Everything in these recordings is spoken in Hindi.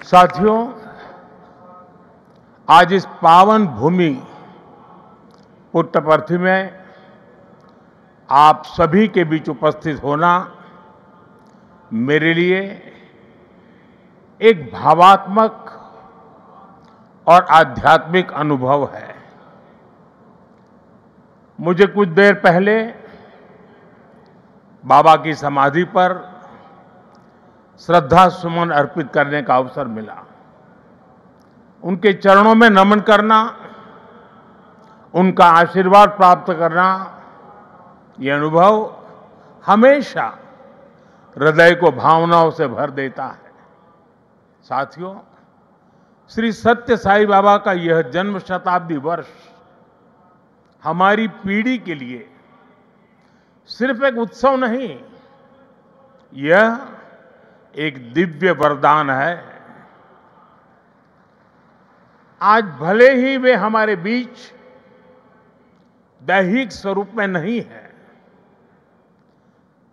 साथियों, आज इस पावन भूमि पुट्टपर्थी में आप सभी के बीच उपस्थित होना मेरे लिए एक भावात्मक और आध्यात्मिक अनुभव है। मुझे कुछ देर पहले बाबा की समाधि पर श्रद्धा सुमन अर्पित करने का अवसर मिला। उनके चरणों में नमन करना, उनका आशीर्वाद प्राप्त करना, यह अनुभव हमेशा हृदय को भावनाओं से भर देता है। साथियों, श्री सत्य साईं बाबा का यह जन्म शताब्दी वर्ष हमारी पीढ़ी के लिए सिर्फ एक उत्सव नहीं, यह एक दिव्य वरदान है। आज भले ही वे हमारे बीच दैहिक स्वरूप में नहीं है,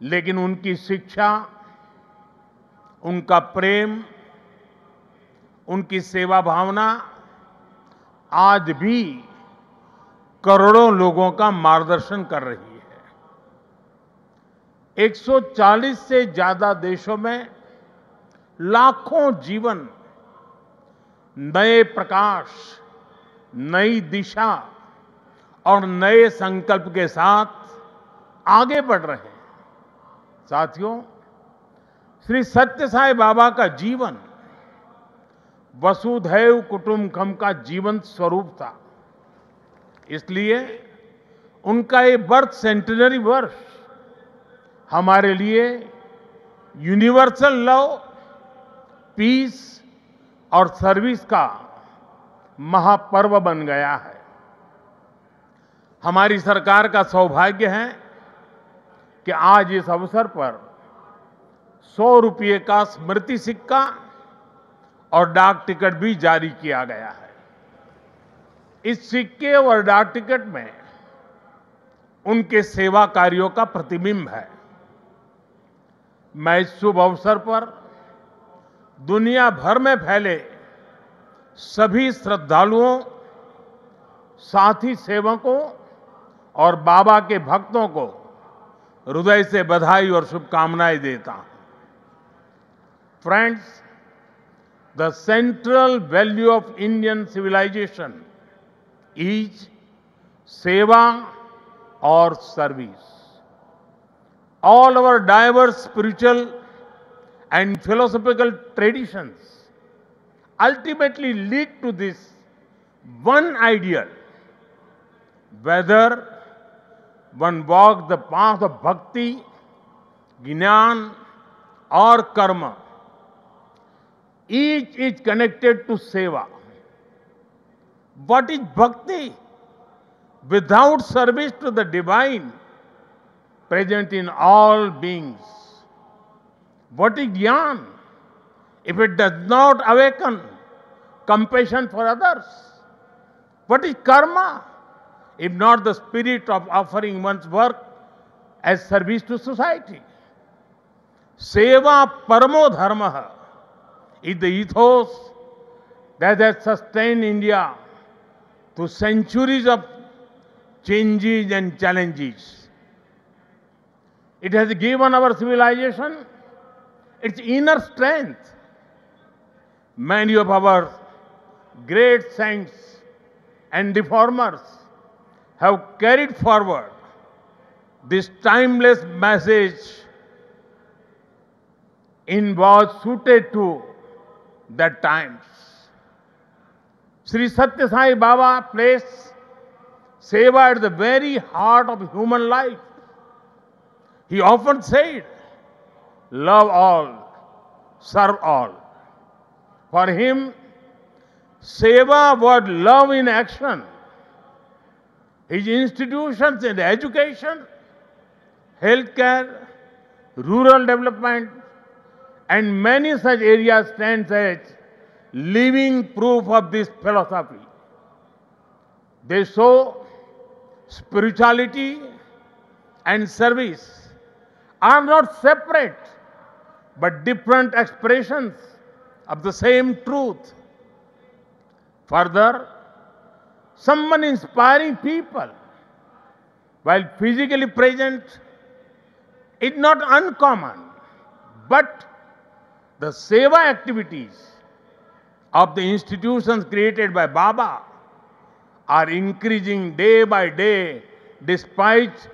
लेकिन उनकी शिक्षा, उनका प्रेम, उनकी सेवा भावना आज भी करोड़ों लोगों का मार्गदर्शन कर रही है। 140 से ज्यादा देशों में लाखों जीवन नए प्रकाश, नई दिशा और नए संकल्प के साथ आगे बढ़ रहे हैं। साथियों, श्री सत्य साईं बाबा का जीवन वसुधैव कुटुंबकम का जीवंत स्वरूप था। इसलिए उनका ये बर्थ सेंटेनरी वर्ष हमारे लिए यूनिवर्सल लव, पीस और सर्विस का महापर्व बन गया है। हमारी सरकार का सौभाग्य है कि आज इस अवसर पर 100 रुपये का स्मृति सिक्का और डाक टिकट भी जारी किया गया है। इस सिक्के और डाक टिकट में उनके सेवा कार्यों का प्रतिबिंब है। मैं इस शुभ अवसर पर दुनिया भर में फैले सभी श्रद्धालुओं, साथी सेवकों और बाबा के भक्तों को हृदय से बधाई और शुभकामनाएं देता हूं। Friends, the central value of Indian civilization is seva or service. All our diverse spiritual and philosophical traditions ultimately lead to this one ideal. Whether one walks the path of bhakti, jnana or karma, each is connected to seva. What is bhakti? Without service to the divine present in all beings. What is jnana? If it does not awaken compassion for others. What is karma? If not the spirit of offering one's work as service to society. Seva paramo dharma is the ethos that has sustained India through centuries of changes and challenges. It has given our civilization its inner strength. Many of our great saints and reformers have carried forward this timeless message in was suited to that times. Sri Satya Sai Baba placed seva at the very heart of human life. He often said, love all, serve all. For him, seva was love in action. His institutions in education, healthcare, rural development, and many such areas stand as living proof of this philosophy. They show spirituality and service are not separate, but different expressions of the same truth. Further, someone inspiring people while physically present is not uncommon, but the seva activities of the institutions created by Baba are increasing day by day despite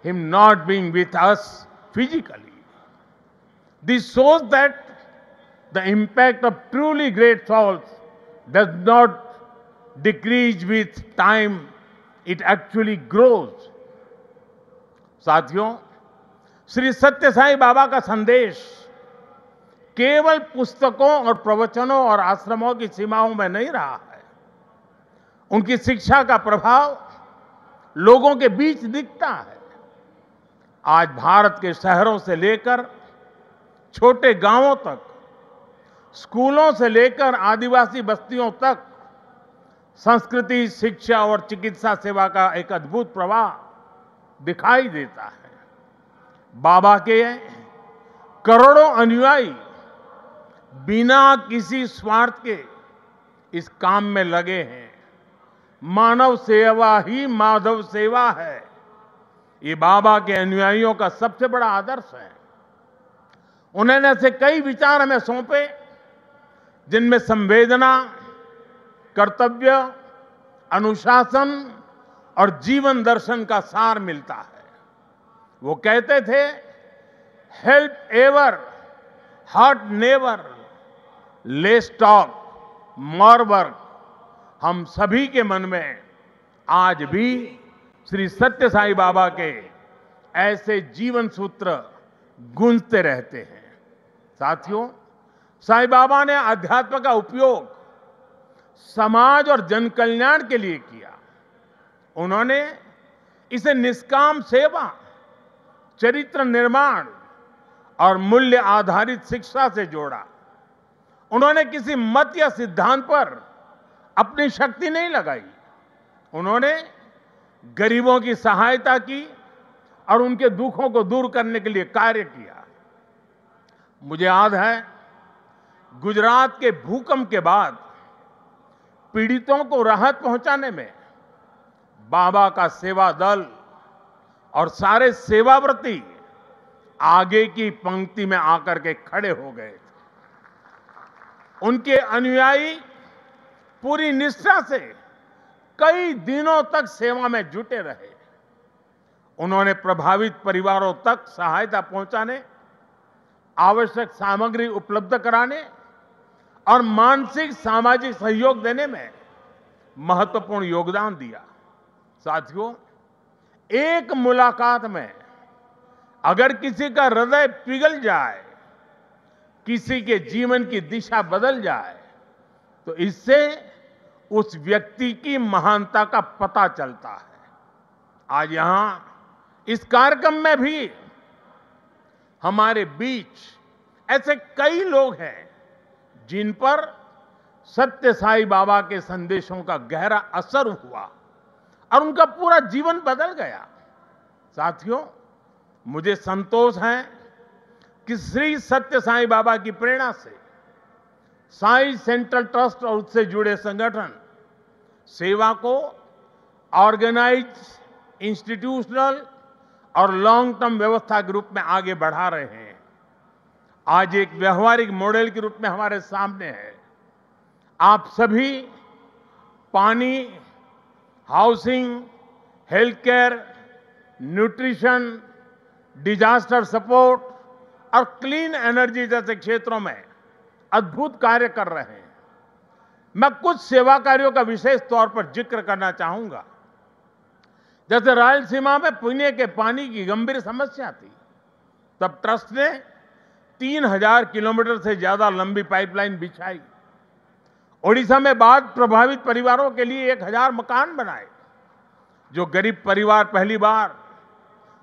him not being with us physically. This shows that the impact of truly great souls does not decrease with time, it actually grows. साथियों, श्री सत्य साई बाबा का संदेश केवल पुस्तकों और प्रवचनों और आश्रमों की सीमाओं में नहीं रहा है। उनकी शिक्षा का प्रभाव लोगों के बीच दिखता है। आज भारत के शहरों से लेकर छोटे गांवों तक, स्कूलों से लेकर आदिवासी बस्तियों तक संस्कृति, शिक्षा और चिकित्सा सेवा का एक अद्भुत प्रवाह दिखाई देता है। बाबा के करोड़ों अनुयायी बिना किसी स्वार्थ के इस काम में लगे हैं। मानव सेवा ही माधव सेवा है, ये बाबा के अनुयायियों का सबसे बड़ा आदर्श है। उन्होंने ऐसे कई विचार हमें सौंपे जिनमें संवेदना, कर्तव्य, अनुशासन और जीवन दर्शन का सार मिलता है। वो कहते थे, help ever, hurt never, less talk, more work. हम सभी के मन में आज भी श्री सत्य साई बाबा के ऐसे जीवन सूत्र गूंजते रहते हैं। साथियों, साई बाबा ने अध्यात्म का उपयोग समाज और जन कल्याण के लिए किया। उन्होंने इसे निष्काम सेवा, चरित्र निर्माण और मूल्य आधारित शिक्षा से जोड़ा। उन्होंने किसी मत या सिद्धांत पर अपनी शक्ति नहीं लगाई। उन्होंने गरीबों की सहायता की और उनके दुखों को दूर करने के लिए कार्य किया। मुझे याद है, गुजरात के भूकंप के बाद पीड़ितों को राहत पहुंचाने में बाबा का सेवा दल और सारे सेवाव्रती आगे की पंक्ति में आकर के खड़े हो गए। उनके अनुयायी पूरी निष्ठा से कई दिनों तक सेवा में जुटे रहे। उन्होंने प्रभावित परिवारों तक सहायता पहुंचाने, आवश्यक सामग्री उपलब्ध कराने और मानसिक सामाजिक सहयोग देने में महत्वपूर्ण योगदान दिया। साथियों, एक मुलाकात में अगर किसी का हृदय पिघल जाए, किसी के जीवन की दिशा बदल जाए, तो इससे उस व्यक्ति की महानता का पता चलता है। आज यहां इस कार्यक्रम में भी हमारे बीच ऐसे कई लोग हैं जिन पर सत्य साई बाबा के संदेशों का गहरा असर हुआ और उनका पूरा जीवन बदल गया। साथियों, मुझे संतोष है कि श्री सत्य साई बाबा की प्रेरणा से साई सेंट्रल ट्रस्ट और उससे जुड़े संगठन सेवा को ऑर्गेनाइज, इंस्टीट्यूशनल और लॉन्ग टर्म व्यवस्था के रूप में आगे बढ़ा रहे हैं। आज एक व्यवहारिक मॉडल के रूप में हमारे सामने है। आप सभी पानी, housing, health care, nutrition, disaster support और क्लीन एनर्जी जैसे क्षेत्रों में अद्भुत कार्य कर रहे हैं। मैं कुछ सेवा कार्यों का विशेष तौर पर जिक्र करना चाहूंगा। जैसे रायलसीमा में पीने के पानी की गंभीर समस्या थी, तब ट्रस्ट ने 3000 किलोमीटर से ज्यादा लंबी पाइपलाइन बिछाई। ओडिशा में बाढ़ प्रभावित परिवारों के लिए 1000 मकान बनाए। जो गरीब परिवार पहली बार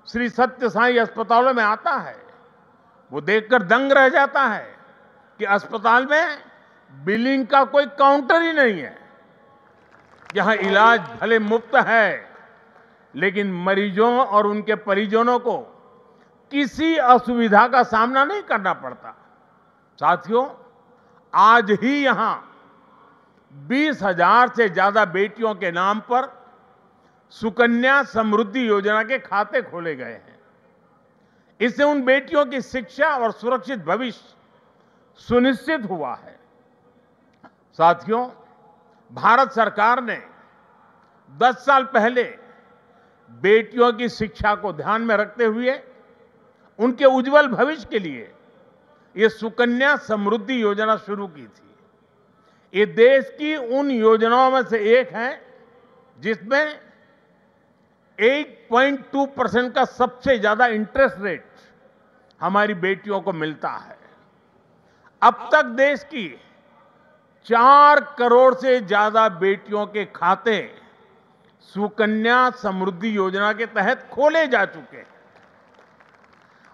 श्री सत्य साई अस्पतालों में आता है, वो देखकर दंग रह जाता है कि अस्पताल में बिलिंग का कोई काउंटर ही नहीं है। यहां इलाज भले मुफ्त है, लेकिन मरीजों और उनके परिजनों को किसी असुविधा का सामना नहीं करना पड़ता। साथियों, आज ही यहां 20,000 से ज्यादा बेटियों के नाम पर सुकन्या समृद्धि योजना के खाते खोले गए हैं। इससे उन बेटियों की शिक्षा और सुरक्षित भविष्य सुनिश्चित हुआ है। साथियों, भारत सरकार ने 10 साल पहले बेटियों की शिक्षा को ध्यान में रखते हुए उनके उज्जवल भविष्य के लिए ये सुकन्या समृद्धि योजना शुरू की थी। ये देश की उन योजनाओं में से एक है जिसमें 8.2% का सबसे ज्यादा इंटरेस्ट रेट हमारी बेटियों को मिलता है। अब तक देश की 4 करोड़ से ज्यादा बेटियों के खाते सुकन्या समृद्धि योजना के तहत खोले जा चुके हैं।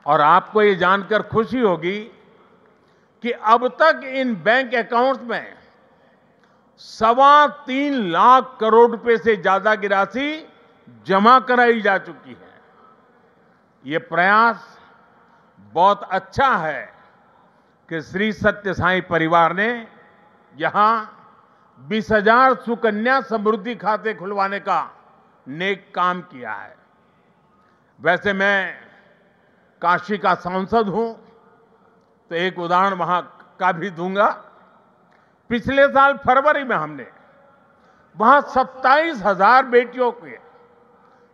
और आपको ये जानकर खुशी होगी कि अब तक इन बैंक अकाउंट्स में 3.25 लाख करोड़ रुपए से ज्यादा की राशि जमा कराई जा चुकी है। ये प्रयास बहुत अच्छा है कि श्री सत्य साईं परिवार ने यहां 20,000 सुकन्या समृद्धि खाते खुलवाने का नेक काम किया है। वैसे मैं काशी का सांसद हूं तो एक उदाहरण वहां का भी दूंगा। पिछले साल फरवरी में हमने वहां 27,000 बेटियों के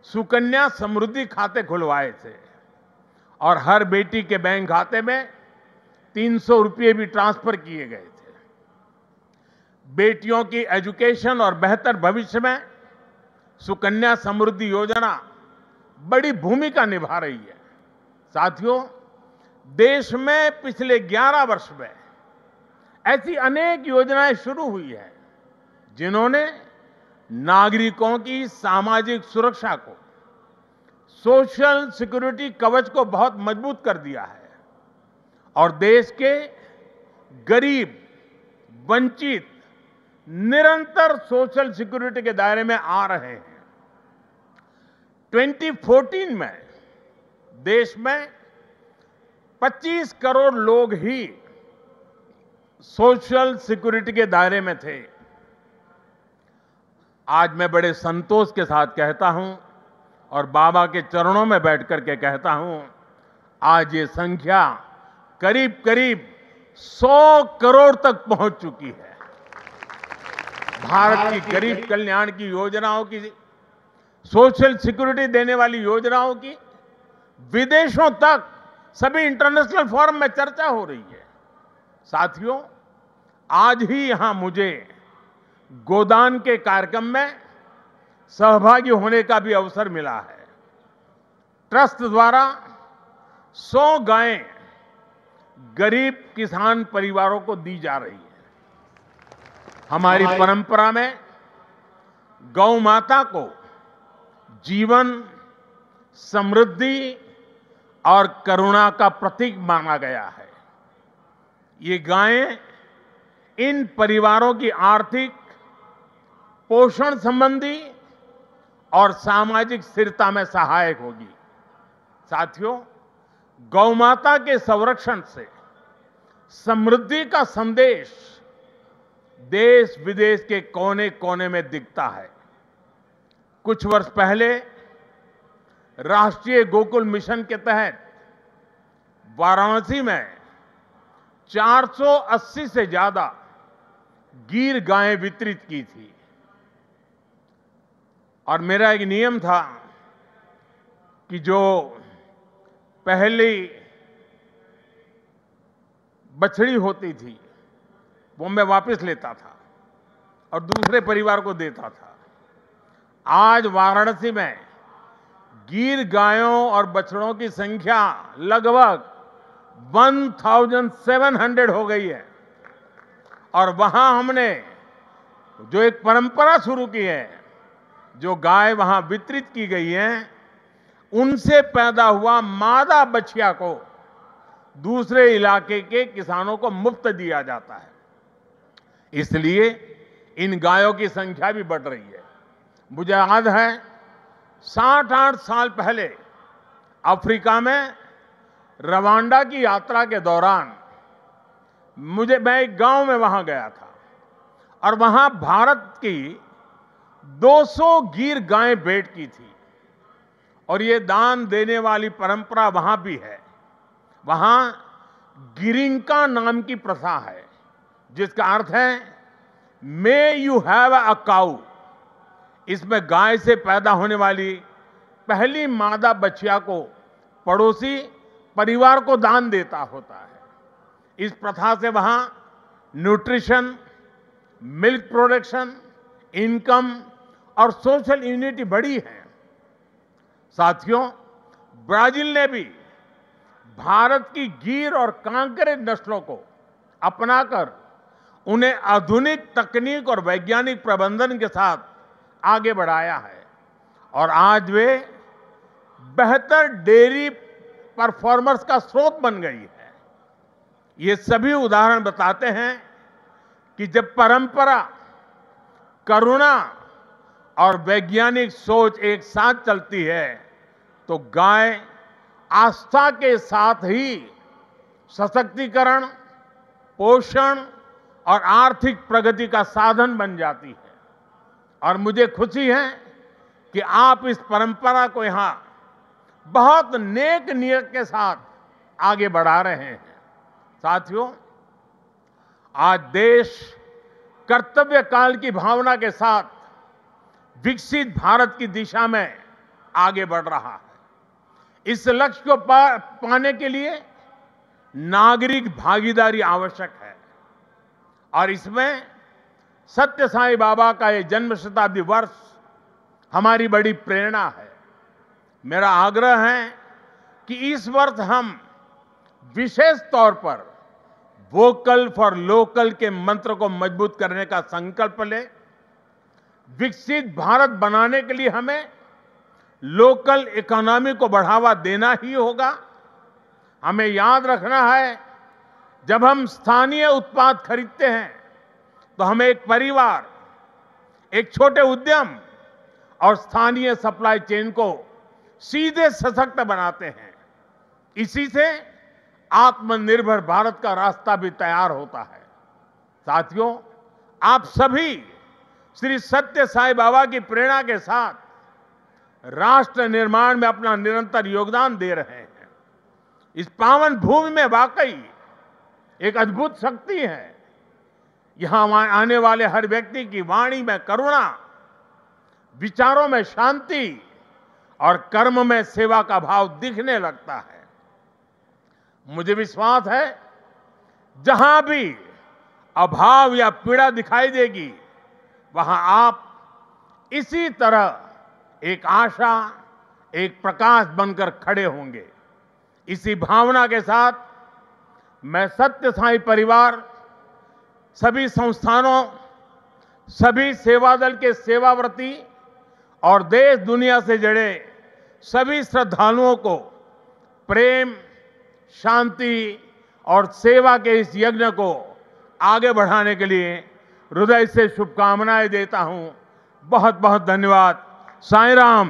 सुकन्या समृद्धि खाते खुलवाए थे और हर बेटी के बैंक खाते में 300 रुपये भी ट्रांसफर किए गए थे। बेटियों की एजुकेशन और बेहतर भविष्य में सुकन्या समृद्धि योजना बड़ी भूमिका निभा रही है। साथियों, देश में पिछले 11 वर्ष में ऐसी अनेक योजनाएं शुरू हुई है जिन्होंने नागरिकों की सामाजिक सुरक्षा को, सोशल सिक्योरिटी कवच को बहुत मजबूत कर दिया है और देश के गरीब, वंचित निरंतर सोशल सिक्योरिटी के दायरे में आ रहे हैं। 2014 में देश में 25 करोड़ लोग ही सोशल सिक्योरिटी के दायरे में थे। आज मैं बड़े संतोष के साथ कहता हूं और बाबा के चरणों में बैठ करके कहता हूं, आज ये संख्या करीब करीब 100 करोड़ तक पहुंच चुकी है। भारत की गरीब कल्याण की योजनाओं की, सोशल सिक्योरिटी देने वाली योजनाओं की विदेशों तक सभी इंटरनेशनल फोरम में चर्चा हो रही है। साथियों, आज ही यहां मुझे गोदान के कार्यक्रम में सहभागी होने का भी अवसर मिला है। ट्रस्ट द्वारा 100 गायें गरीब किसान परिवारों को दी जा रही है। हमारी परंपरा में गौ माता को जीवन, समृद्धि और करुणा का प्रतीक माना गया है। ये गायें इन परिवारों की आर्थिक, पोषण संबंधी और सामाजिक स्थिरता में सहायक होगी। साथियों, गौ माता के संरक्षण से समृद्धि का संदेश देश विदेश के कोने कोने में दिखता है। कुछ वर्ष पहले राष्ट्रीय गोकुल मिशन के तहत वाराणसी में 480 से ज्यादा गीर गायें वितरित की थी और मेरा एक नियम था कि जो पहली बछड़ी होती थी वो मैं वापस लेता था और दूसरे परिवार को देता था। आज वाराणसी में गीर गायों और बछड़ों की संख्या लगभग 1700 हो गई है और वहां हमने जो एक परंपरा शुरू की है, जो गाय वहां वितरित की गई है, उनसे पैदा हुआ मादा बछिया को दूसरे इलाके के किसानों को मुफ्त दिया जाता है। इसलिए इन गायों की संख्या भी बढ़ रही है। मुझे याद है 7-8 साल पहले अफ्रीका में रवांडा की यात्रा के दौरान मैं एक गांव में वहां गया था और वहां भारत की 200 गिर गायें बैठती थी और ये दान देने वाली परंपरा वहां भी है। वहां गिरिंका नाम की प्रथा है जिसका अर्थ है मे यू हैव अ काऊ। इसमें गाय से पैदा होने वाली पहली मादा बछिया को पड़ोसी परिवार को दान देता होता है। इस प्रथा से वहां न्यूट्रिशन, मिल्क प्रोडक्शन, इनकम और सोशल यूनिटी बढ़ी है। साथियों, ब्राजील ने भी भारत की गीर और कांकरे नस्लों को अपनाकर उन्हें आधुनिक तकनीक और वैज्ञानिक प्रबंधन के साथ आगे बढ़ाया है और आज वे बेहतर डेयरी परफॉर्मर्स का स्रोत बन गई है। ये सभी उदाहरण बताते हैं कि जब परंपरा, करुणा और वैज्ञानिक सोच एक साथ चलती है तो गाय आस्था के साथ ही सशक्तिकरण, पोषण और आर्थिक प्रगति का साधन बन जाती है। और मुझे खुशी है कि आप इस परंपरा को यहां बहुत नेक नियत के साथ आगे बढ़ा रहे हैं। साथियों, आज देश कर्तव्य काल की भावना के साथ विकसित भारत की दिशा में आगे बढ़ रहा है। इस लक्ष्य को पाने के लिए नागरिक भागीदारी आवश्यक है और इसमें सत्य साईं बाबा का ये जन्म शताब्दी वर्ष हमारी बड़ी प्रेरणा है। मेरा आग्रह है कि इस वर्ष हम विशेष तौर पर वोकल फॉर लोकल के मंत्र को मजबूत करने का संकल्प लें। विकसित भारत बनाने के लिए हमें लोकल इकोनॉमी को बढ़ावा देना ही होगा। हमें याद रखना है, जब हम स्थानीय उत्पाद खरीदते हैं तो हमें एक परिवार, एक छोटे उद्यम और स्थानीय सप्लाई चेन को सीधे सशक्त बनाते हैं। इसी से आत्मनिर्भर भारत का रास्ता भी तैयार होता है। साथियों, आप सभी श्री सत्य साईं बाबा की प्रेरणा के साथ राष्ट्र निर्माण में अपना निरंतर योगदान दे रहे हैं। इस पावन भूमि में वाकई एक अद्भुत शक्ति है। यहां आने वाले हर व्यक्ति की वाणी में करुणा, विचारों में शांति और कर्म में सेवा का भाव दिखने लगता है। मुझे विश्वास है, जहां भी अभाव या पीड़ा दिखाई देगी वहां आप इसी तरह एक आशा, एक प्रकाश बनकर खड़े होंगे। इसी भावना के साथ मैं सत्य साईं परिवार, सभी संस्थानों, सभी सेवा दल के सेवाव्रती और देश दुनिया से जुड़े सभी श्रद्धालुओं को प्रेम, शांति और सेवा के इस यज्ञ को आगे बढ़ाने के लिए हृदय से शुभकामनाएं देता हूं। बहुत बहुत धन्यवाद। साईं राम।